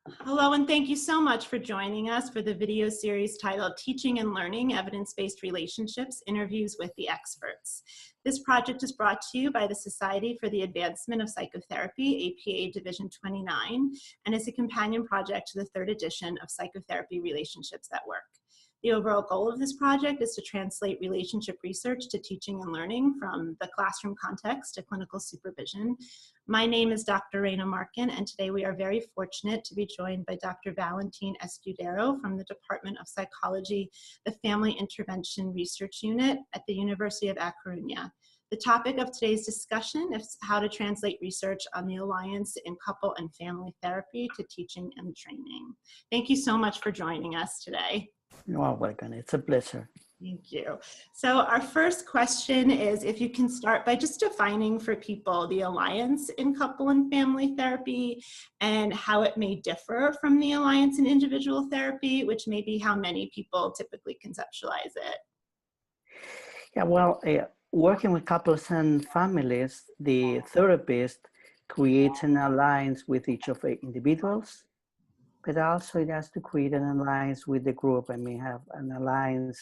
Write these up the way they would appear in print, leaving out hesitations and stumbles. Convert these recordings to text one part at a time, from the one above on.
Hello, and thank you so much for joining us for the video series titled Teaching and Learning Evidence-Based Relationships, Interviews with the Experts. This project is brought to you by the Society for the Advancement of Psychotherapy, APA Division 29, and is a companion project to the third edition of Psychotherapy Relationships at Work. The overall goal of this project is to translate relationship research to teaching and learning from the classroom context to clinical supervision. My name is Dr. Raina Markin, and today we are very fortunate to be joined by Dr. Valentin Escudero from the Department of Psychology, the Family Intervention Research Unit at the University of A Coruña. The topic of today's discussion is how to translate research on the alliance in couple and family therapy to teaching and training. Thank you so much for joining us today. You are welcome. It's a pleasure. Thank you. So our first question is if you can start by just defining for people the alliance in couple and family therapy and how it may differ from the alliance in individual therapy, which may be how many people typically conceptualize it. Yeah, well, working with couples and families, the therapist creates an alliance with each of the individuals, but also it has to create an alliance with the group. I mean, have an alliance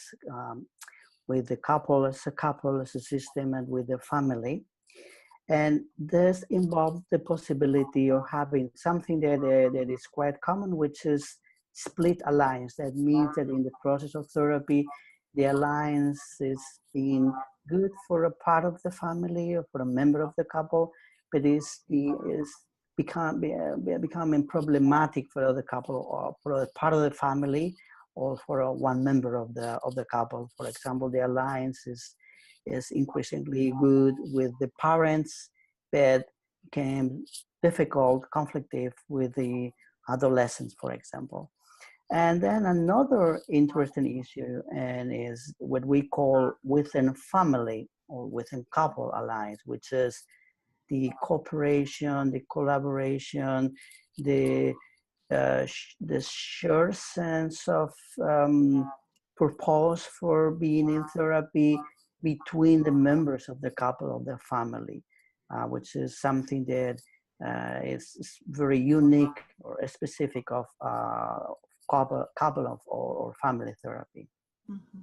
with the couple as a system, and with the family. And this involves the possibility of having something that is quite common, which is split alliance. That means that in the process of therapy, the alliance is being good for a part of the family or for a member of the couple, but is becoming problematic for the couple or for a part of the family or for one member of the couple. For example, the alliance is increasingly good with the parents, but became difficult, conflictive with the adolescents, for example. And then another interesting issue and is what we call within family or within couple alliance, which is the cooperation, the collaboration, the shared sense of purpose for being in therapy between the members of the couple of the family, which is something that is very unique or specific of couple of or family therapy. Mm-hmm.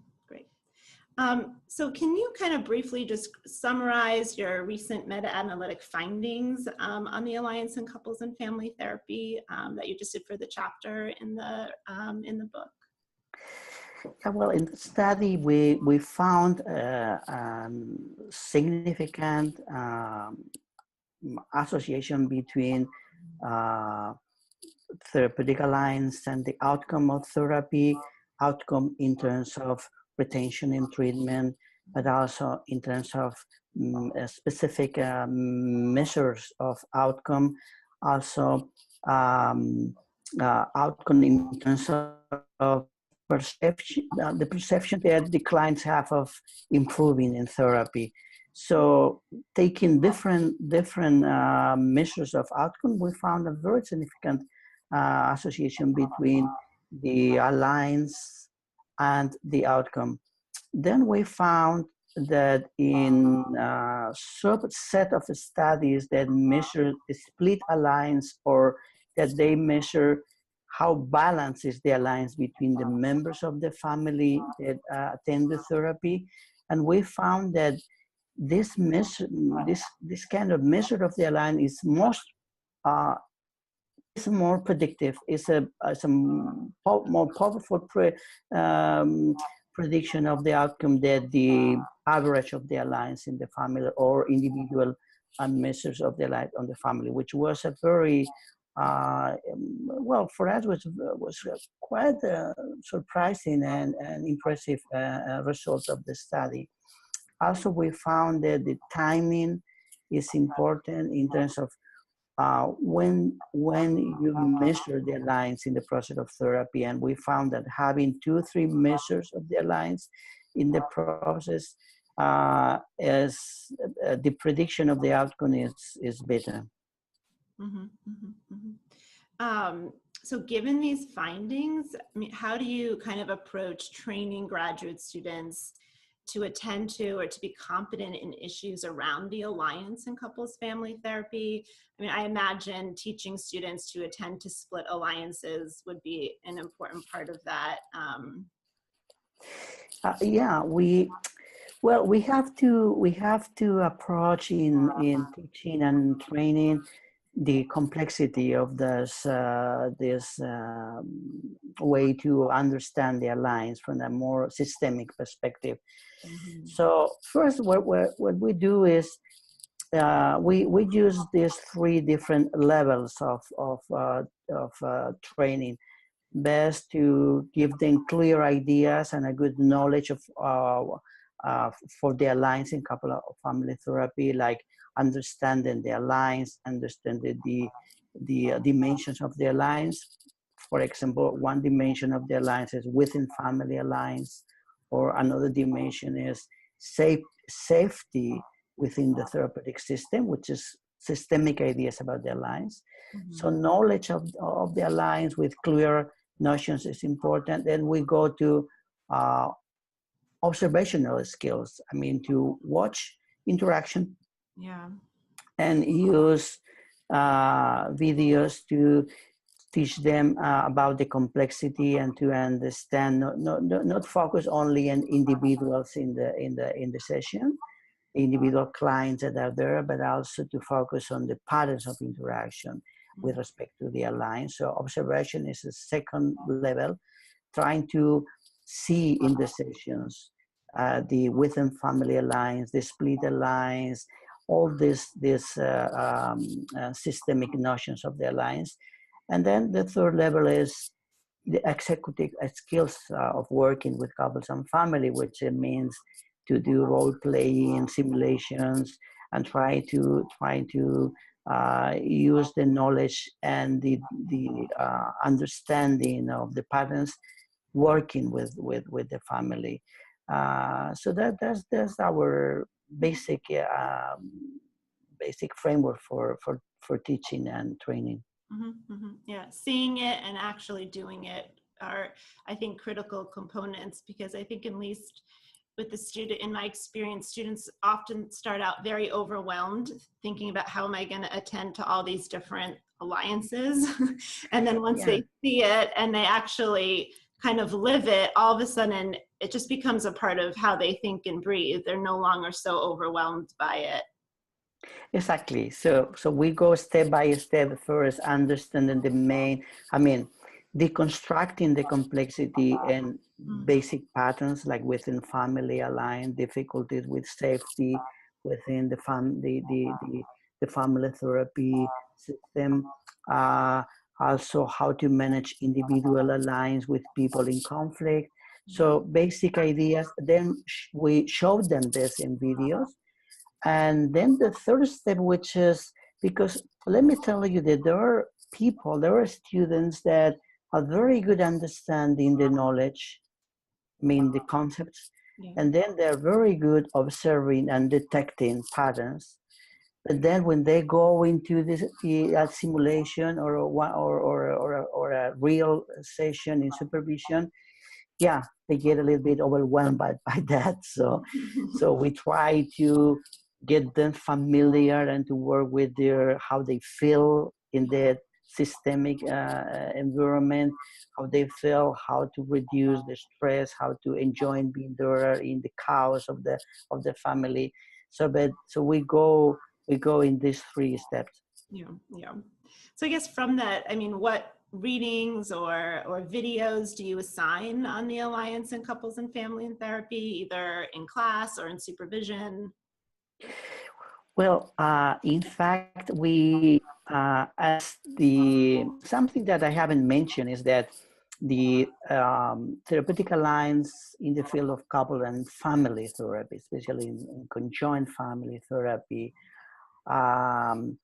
So can you kind of briefly just summarize your recent meta-analytic findings on the alliance in couples and family therapy that you just did for the chapter in the book? Yeah, well, in the study, we found significant association between therapeutic alliance and the outcome of therapy, outcome in terms of retention in treatment, but also in terms of specific measures of outcome, also outcome in terms of perception, the perception that the clients have of improving in therapy. So taking different measures of outcome, we found a very significant association between the alliance and the outcome. Then we found that in a subset of the studies that measure the split alliance, or that they measure how balanced is the alliance between the members of the family that attend the therapy, and we found that this kind of measure of the alliance is more predictive, is a more powerful prediction of the outcome than the average of the alliance in the family or individual measures of the alliance on the family, which was a very well, for us was quite surprising and impressive result of the study. Also, we found that the timing is important in terms of when you measure the alliance in the process of therapy, and we found that having 2 or 3 measures of the alliance in the process is the prediction of the outcome is better. Mm-hmm, mm-hmm, mm-hmm. So given these findings, I mean, how do you kind of approach training graduate students to attend to or to be competent in issues around the alliance in couples family therapy? I mean, I imagine teaching students to attend to split alliances would be an important part of that. Yeah, we have to approach in teaching and training the complexity of this way to understand the alliance from a more systemic perspective. Mhm. So first, what we do is we use these three different levels of training, best to give them clear ideas and a good knowledge of for the alliance in couple of family therapy, like understanding the alliance, understanding the dimensions of the alliance. For example, one dimension of the alliance is within family alliance, or another dimension is safety within the therapeutic system, which is systemic ideas about the alliance. So Mhm. knowledge of the alliance with clear notions is important. Then we go to uh, observational skills. I mean, to watch interaction Yeah. and use videos to teach them about the complexity and to understand, not focus only on individuals in the session, individual clients that are there, but also to focus on the patterns of interaction with respect to the alliance. So observation is a second level, trying to see in the sessions the within family alliance, the split alliance, all these systemic notions of the alliance. And then the third level is the executive skills of working with couples and family, which means to do role playing simulations and try to use the knowledge and the understanding of the patterns working with the family. So that's our basic basic framework for teaching and training. Yeah, seeing it and actually doing it are, I think, critical components, because I think, at least with the student, in my experience, students often start out very overwhelmed thinking about how am I going to attend to all these different alliances. And then once Yeah. they see it and they actually kind of live it, all of a sudden it just becomes a part of how they think and breathe. They're no longer so overwhelmed by it. Exactly. So we go step by step first, understanding the main, I mean, deconstructing the complexity and basic patterns like within family alliance, difficulties with safety within the family therapy system. Uh, Also how to manage individual alliance with people in conflict. So basic ideas. Then we show them this in videos, and then the third step, which is, because let me tell you that there are students that are very good understanding the knowledge, I mean the concepts, Yeah. and then they're very good observing and detecting patterns. But then when they go into this simulation or a real session in supervision, yeah, they get a little bit overwhelmed by that. So we try to get them familiar and to work with their how they feel in that systemic environment, how they feel, how to reduce the stress, how to enjoy being there in the chaos of the family. So we go in these three steps. Yeah, yeah. So I guess from that, I mean, what readings or videos do you assign on the alliance in couples and family and therapy, either in class or in supervision? Well, in fact, we as the something that I haven't mentioned is that the therapeutic alliance in the field of couple and family therapy, especially in conjoined family therapy, um,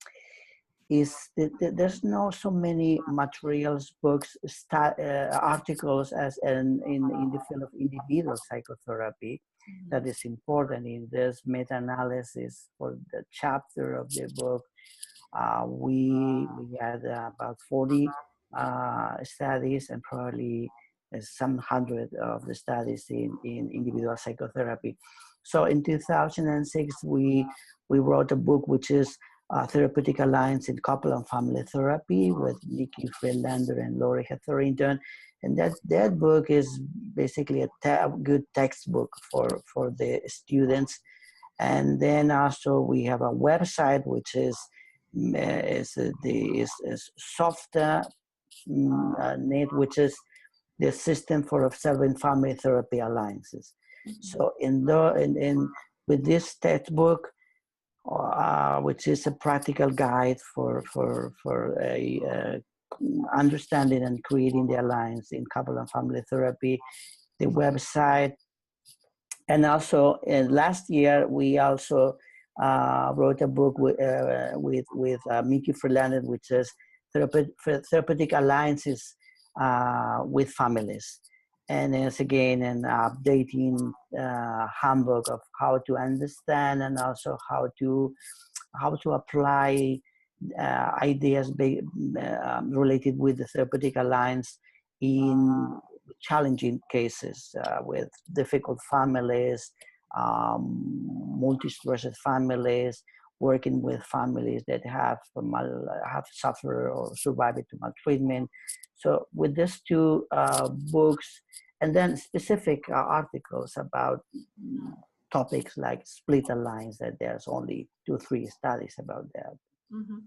is that there's no so many materials, books, articles as in the field of individual psychotherapy. That is important in this meta-analysis for the chapter of the book. We had about 40 studies and probably some hundred of the studies in individual psychotherapy. So in 2006, we wrote a book which is Therapeutic Alliance in Couple and Family Therapy with Nikki Friedlander and Lori Hetherington. And that book is basically a good textbook for the students. And then also we have a website which is Softnet, which is the system for observing family therapy alliances. So with this textbook, which is a practical guide for understanding and creating the alliance in couple and family therapy, the website, and also last year we also wrote a book with Mickey Friedlander, which is Therapeutic Alliances with Families. And it's again an updating handbook of how to understand and also how to apply ideas related with the therapeutic alliance in challenging cases with difficult families, multi-stressed families, working with families that have suffered or survived to maltreatment. So with these two books, and then specific articles about topics like split alliance, that there's only 2-3 studies about that. Mm-hmm.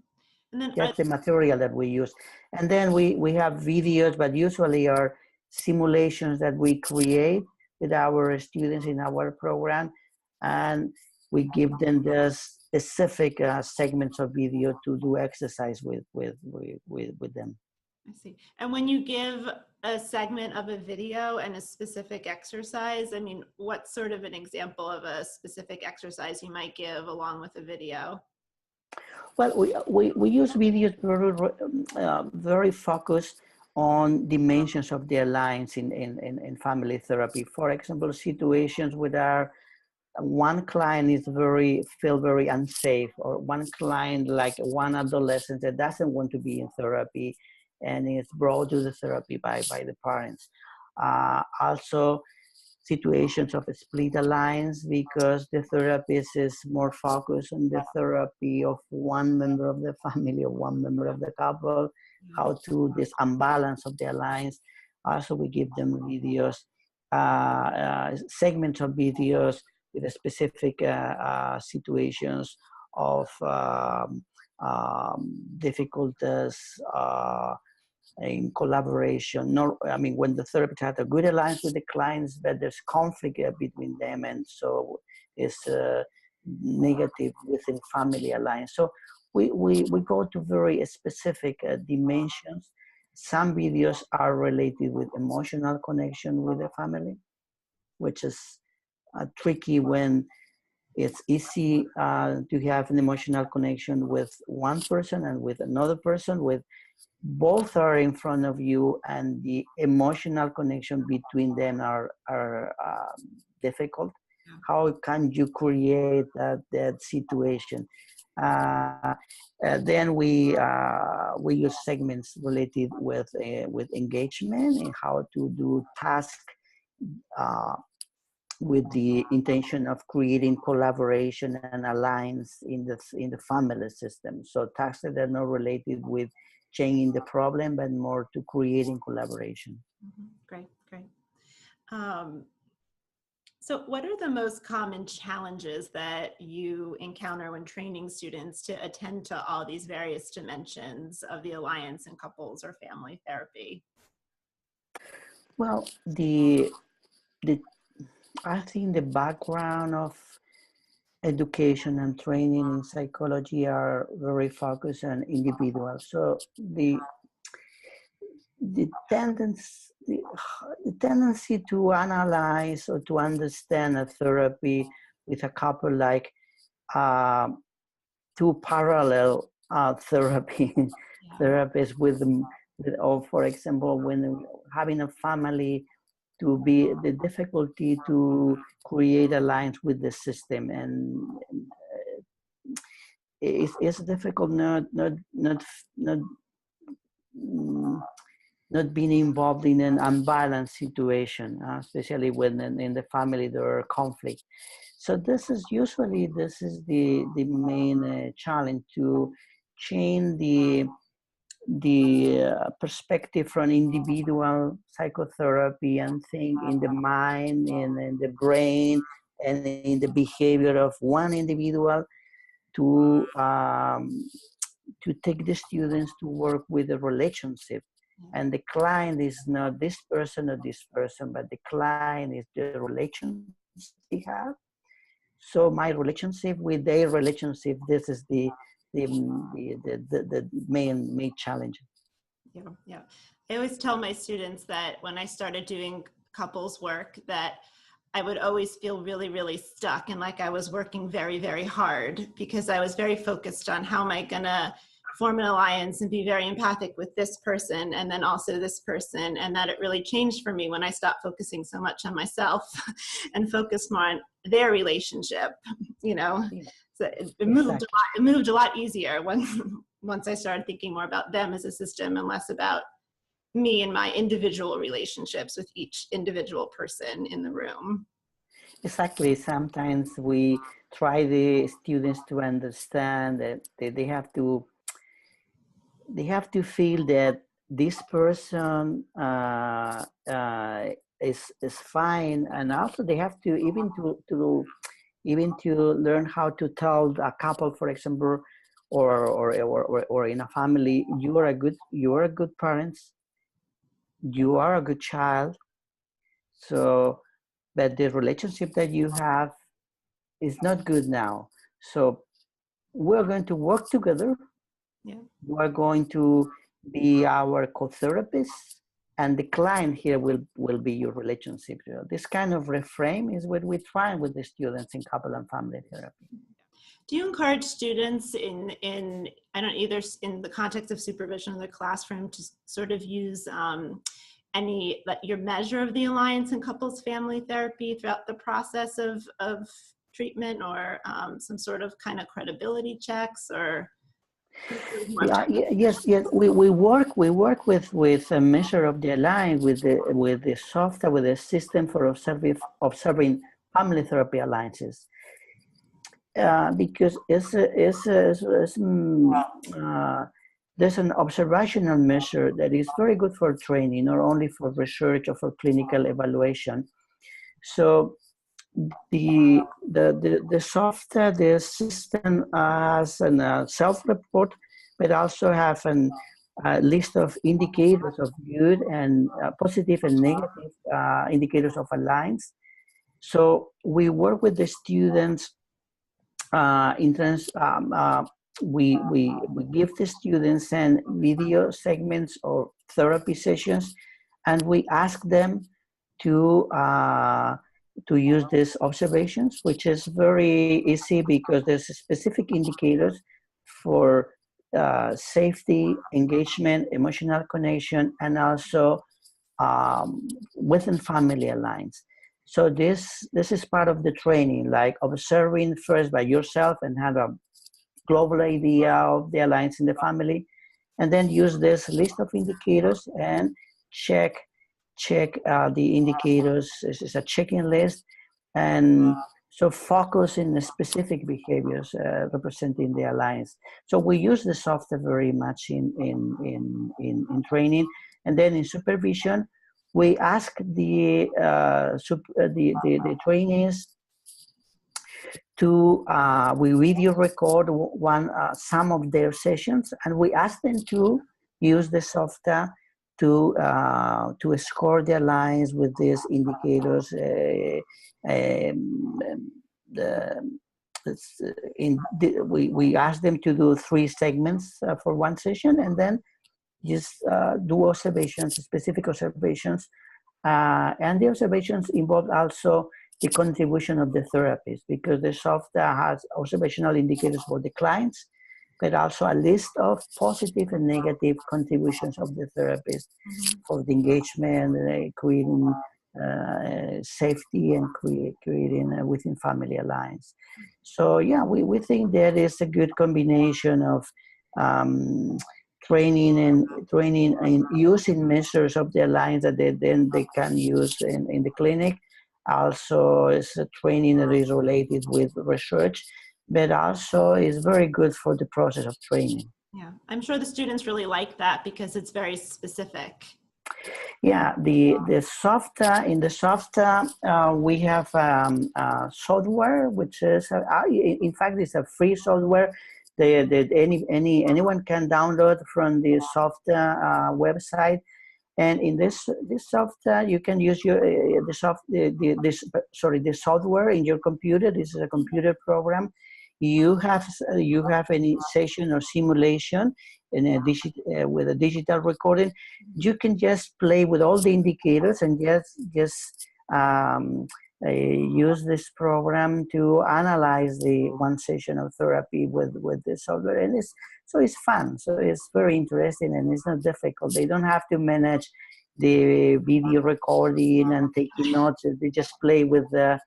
And then that's the material that we use. And then we have videos, but usually are simulations that we create with our students in our program, and we give them the specific segments of video to do exercise with them. I see. And when you give a segment of a video and a specific exercise, I mean, what's sort of an example of a specific exercise you might give along with a video? Well, we use videos very focused on dimensions of the alliance in family therapy. For example, situations where one client feel very unsafe, or one client, like one adolescent that doesn't want to be in therapy and is brought to the therapy by the parents. Also, situations of a split alliance, because the therapist is more focused on the therapy of one member of the family or one member of the couple, how to this imbalance of the alliance. Also, we give them videos, segments of videos with the specific situations of difficulties in collaboration. I mean, when the therapist has a good alliance with the clients, but there's conflict between them, and so it's negative within family alliance. So we go to very specific dimensions. Some videos are related with emotional connection with the family, which is tricky when it's easy to have an emotional connection with one person and with another person, with both are in front of you, and the emotional connection between them are difficult. How can you create that situation? Then we use segments related with engagement and how to do tasks with the intention of creating collaboration and alliance in the family system. So tasks that are not related with changing the problem, but more to creating collaboration. Mm-hmm. Great. So what are the most common challenges that you encounter when training students to attend to all these various dimensions of the alliance in couples or family therapy? Well, I think the background of education and training in psychology are very focused on individuals. So the tendency to analyze or to understand a therapy with a couple, like two parallel therapy therapists or for example, when having a family, to be the difficulty to create alliance with the system, and it's difficult. not being involved in an unbalanced situation, especially when in the family there are conflict. So this is the main challenge, to change the perspective from individual psychotherapy and think in the mind and in the brain and in the behavior of one individual, to take the students to work with the relationship. And the client is not this person or this person, but the client is the relationship they have. So my relationship with their relationship, this is the main challenge. Yeah, yeah. I always tell my students that when I started doing couples work, that I would always feel really, really stuck and like I was working very, very hard, because I was very focused on how am I gonna form an alliance and be very empathic with this person and then also this person, and that it really changed for me when I stopped focusing so much on myself and focused more on their relationship, you know. So it moved a lot easier once I started thinking more about them as a system and less about me and my individual relationships with each individual person in the room. Exactly. Sometimes we try the students to understand that they have to feel that this person is fine, and also they have to even to learn how to tell a couple, for example, or in a family, you are a good parents, you are a good child. So, but the relationship that you have is not good now. So we're going to work together. Yeah. You are going to be our co-therapist, and the client here will be your relationship. You know, this kind of reframe is what we try with the students in couple and family therapy. Do you encourage students in I don't either in the context of supervision in the classroom to sort of use any your measure of the alliance in couples family therapy throughout the process of treatment, or some sort of kind of credibility checks, or yes. We work with a measure of the alliance with the software, with the system for observing family therapy alliances. Because there's an observational measure that is very good for training, not only for research or for clinical evaluation. So the software, the system has a self-report, but also have a list of indicators of good and positive and negative indicators of alliance. So we work with the students in terms, we give the students and video segments or therapy sessions, and we ask them to use these observations, which is very easy because there's specific indicators for safety, engagement, emotional connection, and also within family alliance. So this is part of the training, like observing first by yourself and have a global idea of the alliance in the family, and then use this list of indicators and check the indicators. This is a checking list, and so focus in the specific behaviors representing the alliance. So we use the software very much in training, and then in supervision, we ask the trainees to we video record some of their sessions, and we ask them to use the software to score their lines with these indicators. We ask them to do 3 segments for one session, and then just do observations, specific observations, and the observations involve also the contribution of the therapist, because the software has observational indicators for the clients, but also a list of positive and negative contributions of the therapist for the engagement, creating safety, and creating within family alliance. So yeah, we think there is a good combination of training and using measures of the alliance that they can use in the clinic. Also, it's a training that is related with research, but also is very good for the process of training. Yeah, I'm sure the students really like that because it's very specific. Yeah, the software in the software we have software which is in fact it's a free software that anyone can download from the software website. And in this software, you can use your the software in your computer. This is a computer program. You have any session or simulation in a with a digital recording. You can just play with all the indicators and just use this program to analyze the one session of therapy with the software, and it's fun. So it's very interesting and it's not difficult. They don't have to manage the video recording and taking notes. They just play with the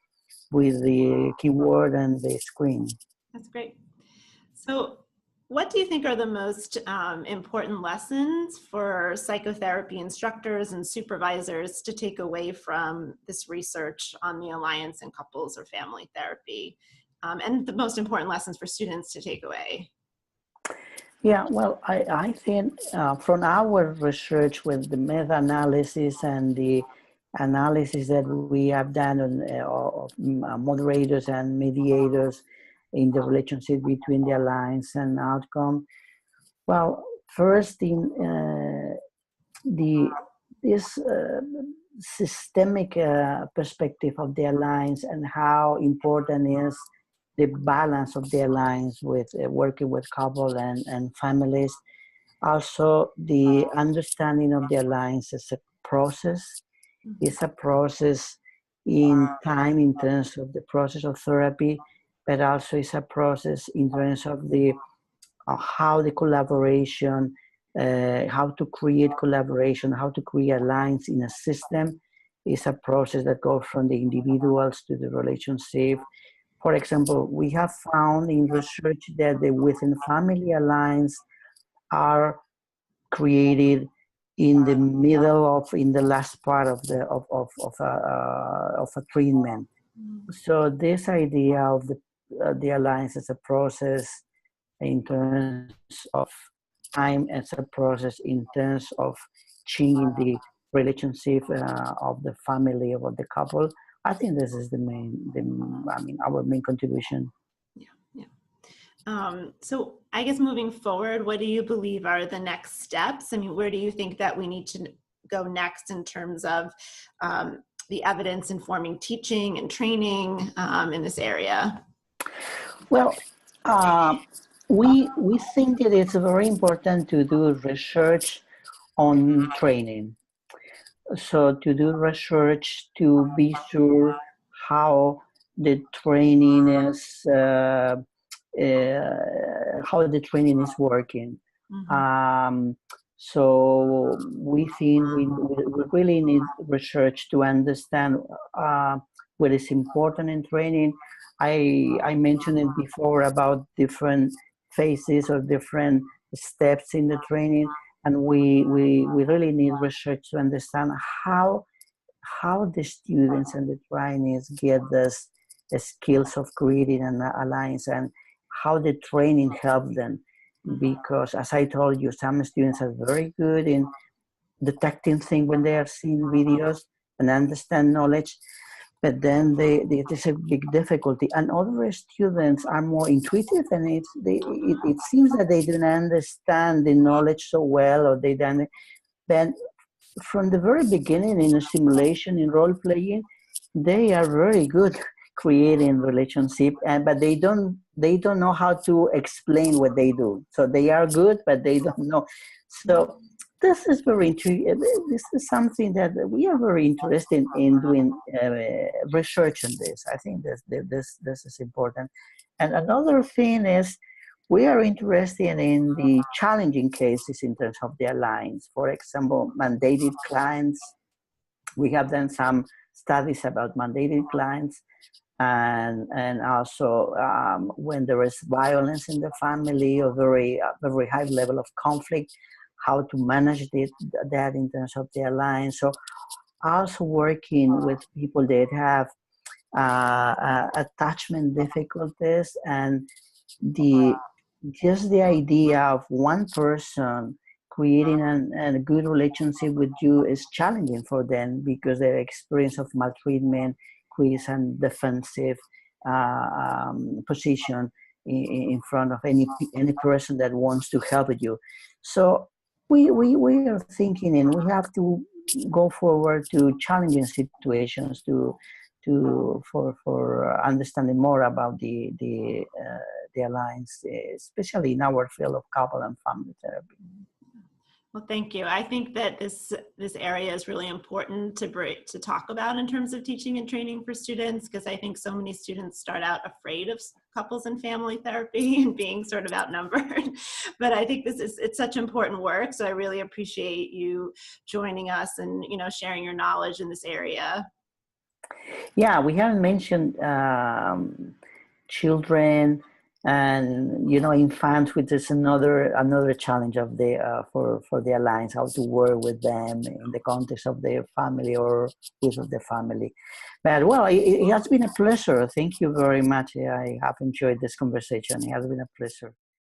keyboard and the screen. That's great. So what do you think are the most important lessons for psychotherapy instructors and supervisors to take away from this research on the alliance in couples or family therapy? And the most important lessons for students to take away? Yeah, well, I think from our research with the meta-analysis and the analysis that we have done on of moderators and mediators in the relationship between the alliance and outcome. Well, first in this systemic perspective of the alliance and how important is the balance of the alliance with working with couple and families. Also, the understanding of the alliance as a process. It's a process in time in terms of the process of therapy, but also it's a process in terms of the how the collaboration, how to create collaboration, how to create alliance in a system is a process that goes from the individuals to the relationship. For example, we have found in research that the within family alliance are created in the in the last part of a treatment. So this idea of the alliance as a process in terms of time, as a process in terms of changing the relationship of the family or the couple. I think this is our main contribution. So I guess moving forward, what do you believe are the next steps? I mean, where do you think that we need to go next in terms of the evidence informing teaching and training in this area? Well, we think that it's very important to do research on training. So to do research to be sure how the training is how the training is working. Mm-hmm. So we think we really need research to understand what is important in training. I mentioned it before about different phases or different steps in the training, and we really need research to understand how the students and the trainees get this the skills of creating an alliance and how the training helps them. Because as I told you, some students are very good in detecting things when they are seeing videos and understand knowledge, but then there's a big difficulty. And other students are more intuitive, and it seems that they don't understand the knowledge so well, or they don't. Then from the very beginning in a simulation, in role playing, they are very good creating relationship, but they don't know how to explain what they do. So they are good, but they don't know. So this is very intriguing. This is something that we are very interested in doing research on this. I think this is important. And another thing is we are interested in the challenging cases in terms of the alliance. For example, mandated clients. We have done some studies about mandated clients. and also when there is violence in the family or very high level of conflict, how to manage that in terms of the alliance. So also working with people that have attachment difficulties, and the just the idea of one person creating a good relationship with you is challenging for them, because their experience of maltreatment creates a defensive position in front of any person that wants to help you. So we are thinking, and we have to go forward to challenging situations for understanding more about the alliance, especially in our field of couple and family therapy. Well, thank you. I think that this area is really important to talk about in terms of teaching and training for students, because I think so many students start out afraid of couples and family therapy and being sort of outnumbered. But I think it's such important work. So I really appreciate you joining us and sharing your knowledge in this area. Yeah, we haven't mentioned children and infants, which is another challenge of the for the alliance, how to work with them in the context of their family or with the family. But well, it has been a pleasure. Thank you very much. I have enjoyed this conversation. It has been a pleasure.